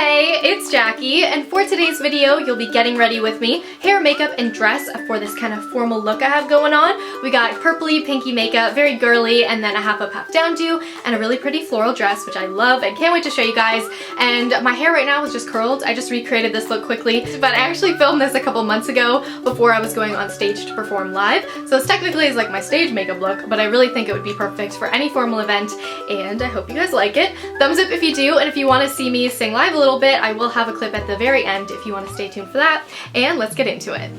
Hey, it's Jackie, and for today's video, you'll be getting ready with me. Hair, makeup, and dress for this kind of formal look I have going on. We got purpley, pinky makeup, very girly, and then a half up, half down do, and a really pretty floral dress, which I love and can't wait to show you guys. And my hair right now is just curled. I just recreated this look quickly, but I actually filmed this a couple months ago before I was going on stage to perform live. So this technically is like my stage makeup look, but I really think it would be perfect for any formal event, and I hope you guys like it. Thumbs up if you do, and if you want to see me sing live a little bit, I will have a clip at the very end if you want to stay tuned for that, and let's get into it.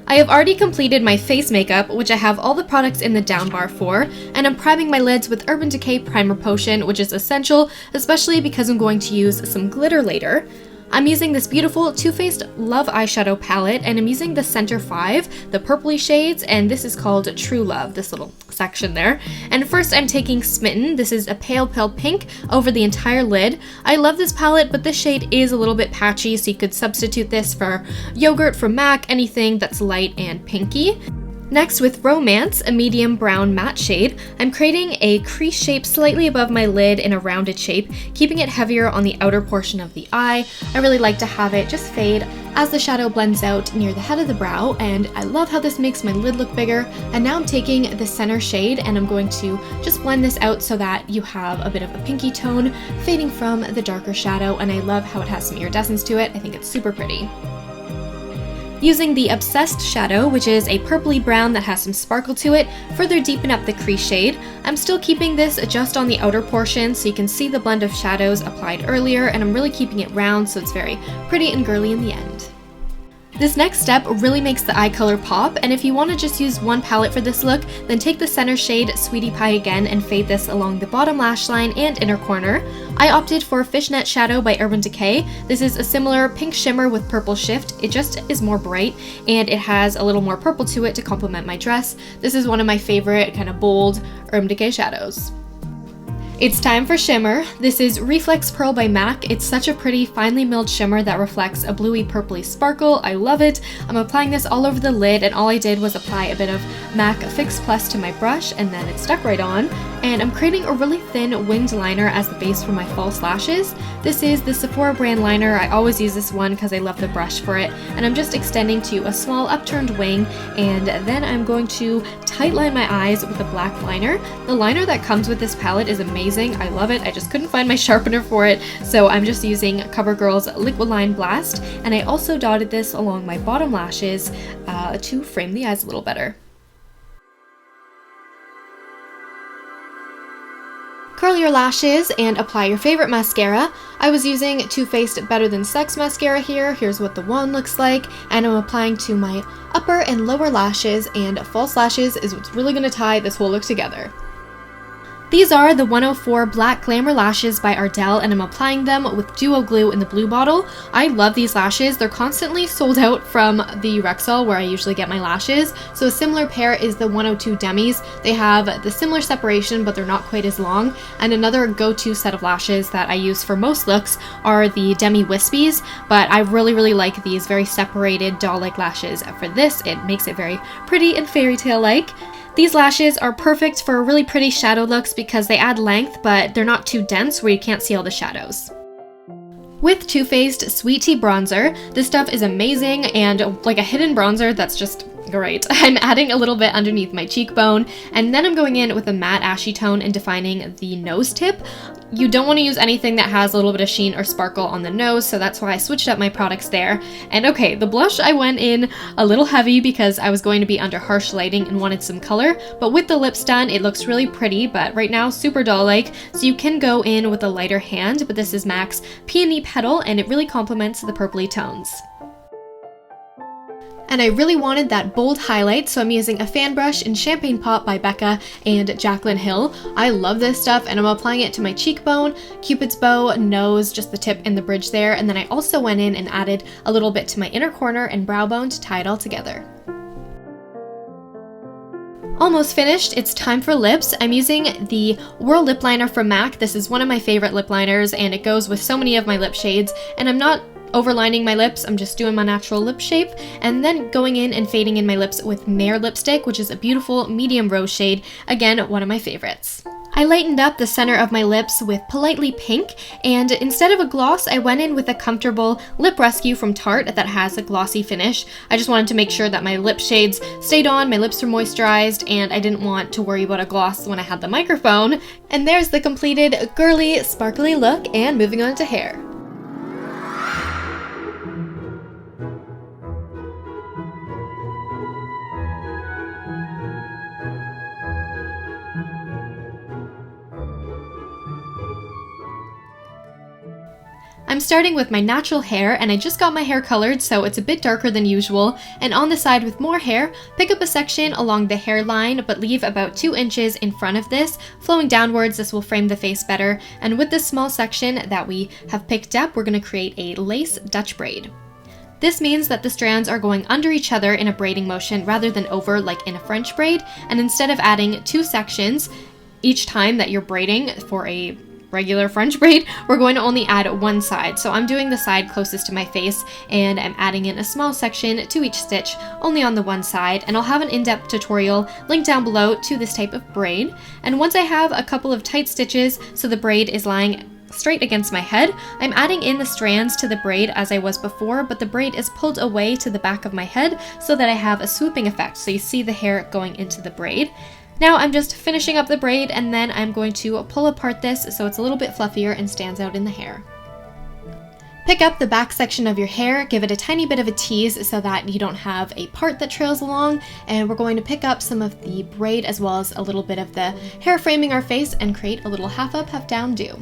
I have already completed my face makeup, which I have all the products in the down bar for, and I'm priming my lids with Urban Decay Primer Potion, which is essential, especially because I'm going to use some glitter later. I'm using this beautiful Too Faced Love eyeshadow palette, and I'm using the Center 5, the purpley shades, and this is called True Love, this little section there. And first I'm taking Smitten. This is a pale pink over the entire lid. I love this palette, but this shade is a little bit patchy, so you could substitute this for Yogurt from MAC, anything that's light and pinky. Next, with Romance, a medium brown matte shade, I'm creating a crease shape slightly above my lid in a rounded shape, keeping it heavier on the outer portion of the eye. I really like to have it just fade as the shadow blends out near the head of the brow, and I love how this makes my lid look bigger. And now I'm taking the center shade and I'm going to just blend this out so that you have a bit of a pinky tone fading from the darker shadow, and I love how it has some iridescence to it. I think it's super pretty. Using the Obsessed shadow, which is a purpley brown that has some sparkle to it, further deepen up the crease shade. I'm still keeping this just on the outer portion so you can see the blend of shadows applied earlier, and I'm really keeping it round so it's very pretty and girly in the end. This next step really makes the eye color pop, and if you want to just use one palette for this look, then take the center shade Sweetie Pie again and fade this along the bottom lash line and inner corner. I opted for Fishnet Shadow by Urban Decay. This is a similar pink shimmer with purple shift. It just is more bright, and it has a little more purple to it to complement my dress. This is one of my favorite kind of bold Urban Decay shadows. It's time for shimmer. This is Reflex Pearl by MAC. It's such a pretty, finely milled shimmer that reflects a bluey purpley sparkle. I love it. I'm applying this all over the lid, and all I did was apply a bit of MAC Fix Plus to my brush, and then it stuck right on. And I'm creating a really thin winged liner as the base for my false lashes. This is the Sephora brand liner. I always use this one because I love the brush for it. And I'm just extending to a small upturned wing, and then I'm going to tightline my eyes with a black liner. The liner that comes with this palette is amazing. I love it. I just couldn't find my sharpener for it, so I'm just using COVERGIRL's Liquiline Blast, and I also dotted this along my bottom lashes to frame the eyes a little better. Curl your lashes and apply your favorite mascara. I was using Too Faced Better Than Sex mascara here. Here's what the wand looks like, and I'm applying to my upper and lower lashes, and false lashes is what's really going to tie this whole look together. These are the 104 Black Glamour Lashes by Ardell, and I'm applying them with Duo Glue in the blue bottle. I love these lashes. They're constantly sold out from the Rexall where I usually get my lashes. So a similar pair is the 102 Demis. They have the similar separation, but they're not quite as long. And another go-to set of lashes that I use for most looks are the Demi Wispies, but I really like these very separated doll-like lashes. For this, it makes it very pretty and fairy tale-like. These lashes are perfect for really pretty shadow looks because they add length, but they're not too dense where you can't see all the shadows. With Too Faced Sweet Tea Bronzer, this stuff is amazing and like a hidden bronzer that's just great. I'm adding a little bit underneath my cheekbone, and then I'm going in with a matte ashy tone and defining the nose tip. You don't want to use anything that has a little bit of sheen or sparkle on the nose, so that's why I switched up my products there. And okay, the blush I went in a little heavy because I was going to be under harsh lighting and wanted some color, but with the lips done, it looks really pretty, but right now super doll-like, so you can go in with a lighter hand, but this is MAC's Peony Petal, and it really complements the purpley tones. And I really wanted that bold highlight, so I'm using a fan brush in Champagne Pop by Becca and Jaclyn Hill. I love this stuff, and I'm applying it to my cheekbone, cupid's bow, nose, just the tip and the bridge there, and then I also went in and added a little bit to my inner corner and brow bone to tie it all together. Almost finished, it's time for lips. I'm using the Whirl Lip Liner from MAC. This is one of my favorite lip liners, and it goes with so many of my lip shades, and I'm not overlining my lips, I'm just doing my natural lip shape, and then going in and fading in my lips with Mare lipstick, which is a beautiful medium rose shade, again, one of my favorites. I lightened up the center of my lips with Politely Pink, and instead of a gloss, I went in with a comfortable Lip Rescue from Tarte that has a glossy finish. I just wanted to make sure that my lip shades stayed on, my lips were moisturized, and I didn't want to worry about a gloss when I had the microphone. And there's the completed girly, sparkly look, and moving on to hair. I'm starting with my natural hair, and I just got my hair colored so it's a bit darker than usual, and on the side with more hair, pick up a section along the hairline but leave about 2 inches in front of this. Flowing downwards, this will frame the face better, and with this small section that we have picked up, we're going to create a lace Dutch braid. This means that the strands are going under each other in a braiding motion rather than over like in a French braid, and instead of adding 2 sections each time that you're braiding for a regular French braid, we're going to only add 1 side. So I'm doing the side closest to my face, and I'm adding in a small section to each stitch only on the 1 side, and I'll have an in-depth tutorial linked down below to this type of braid. And once I have a couple of tight stitches so the braid is lying straight against my head, I'm adding in the strands to the braid as I was before, but the braid is pulled away to the back of my head so that I have a swooping effect, so you see the hair going into the braid. Now I'm just finishing up the braid, and then I'm going to pull apart this so it's a little bit fluffier and stands out in the hair. Pick up the back section of your hair, give it a tiny bit of a tease so that you don't have a part that trails along, and we're going to pick up some of the braid as well as a little bit of the hair framing our face and create a little half up, half down do.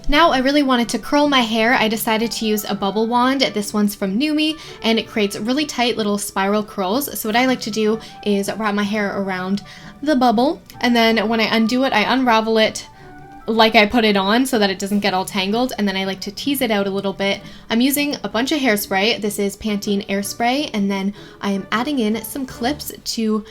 Now I really wanted to curl my hair. I decided to use a bubble wand. This one's from Numi, and it creates really tight little spiral curls. So what I like to do is wrap my hair around the bubble, and then when I undo it, I unravel it like I put it on so that it doesn't get all tangled, and then I like to tease it out a little bit. I'm using a bunch of hairspray. This is Pantene Airspray, and then I am adding in some clips to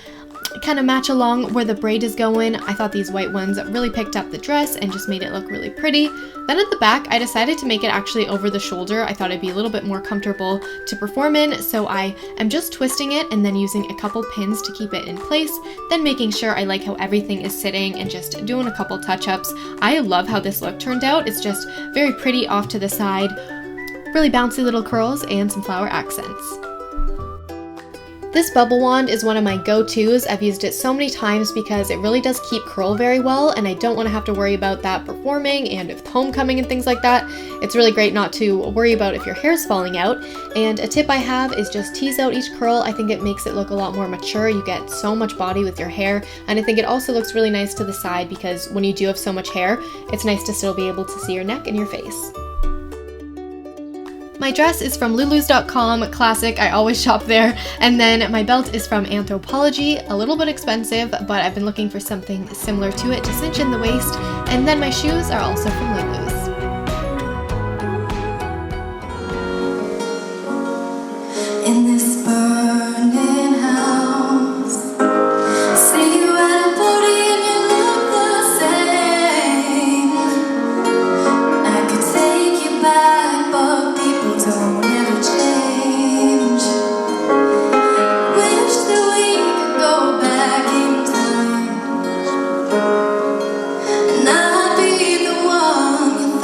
kind of match along where the braid is going. I thought these white ones really picked up the dress and just made it look really pretty. Then at the back, I decided to make it actually over the shoulder. I thought it'd be a little bit more comfortable to perform in, so I am just twisting it and then using a couple pins to keep it in place, then making sure I like how everything is sitting and just doing a couple touch-ups. I love how this look turned out. It's just very pretty off to the side, really bouncy little curls and some flower accents. This bubble wand is one of my go-tos. I've used it so many times because it really does keep curl very well, and I don't want to have to worry about that performing and with homecoming and things like that. It's really great not to worry about if your hair's falling out. And a tip I have is just tease out each curl. I think it makes it look a lot more mature. You get so much body with your hair, and I think it also looks really nice to the side because when you do have so much hair, it's nice to still be able to see your neck and your face. My dress is from lulus.com, classic, I always shop there. And then my belt is from Anthropologie, a little bit expensive, but I've been looking for something similar to it to cinch in the waist. And then my shoes are also from Lulus. In this burning house, see you at a party and you look the same. I could take you back, but people don't ever change. Wish that we could go back in time, and I'd be the one you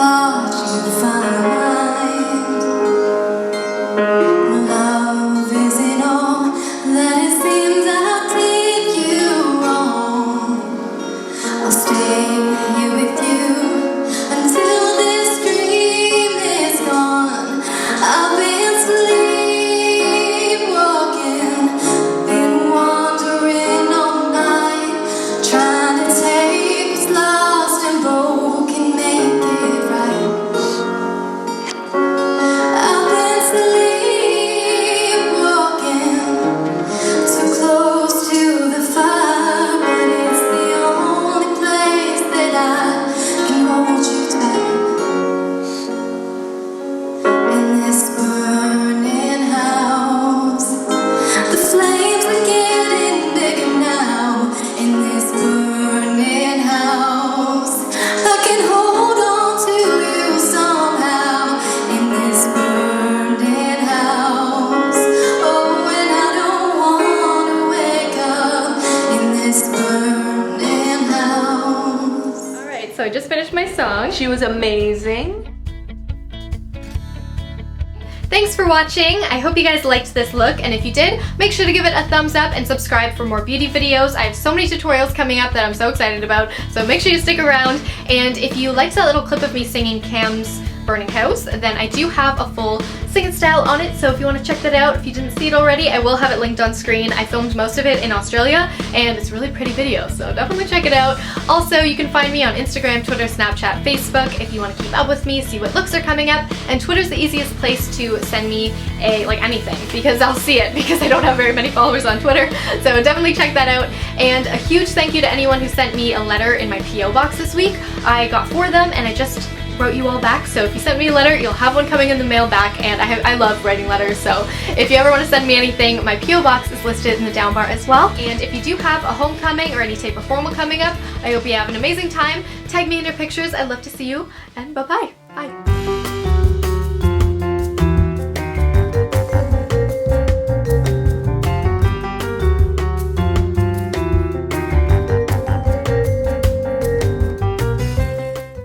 my song. She was amazing. Thanks for watching. I hope you guys liked this look, and if you did, make sure to give it a thumbs up and subscribe for more beauty videos. I have so many tutorials coming up that I'm so excited about, so make sure you stick around. And if you liked that little clip of me singing Cam's Burning House, then I do have a full sing style on it, so if you want to check that out, if you didn't see it already, I will have it linked on screen. I filmed most of it in Australia, and it's a really pretty video, so definitely check it out. Also, you can find me on Instagram, Twitter, Snapchat, Facebook if you want to keep up with me, see what looks are coming up, and Twitter's the easiest place to send me anything, because I'll see it, because I don't have very many followers on Twitter, so definitely check that out. And a huge thank you to anyone who sent me a letter in my P.O. box this week. I got 4 of them, and I just wrote you all back, so if you send me a letter, you'll have one coming in the mail back, and I love writing letters, so if you ever want to send me anything, my P.O. box is listed in the down bar as well. And if you do have a homecoming or any type of formal coming up, I hope you have an amazing time. Tag me in your pictures. I'd love to see you, and bye-bye. Bye.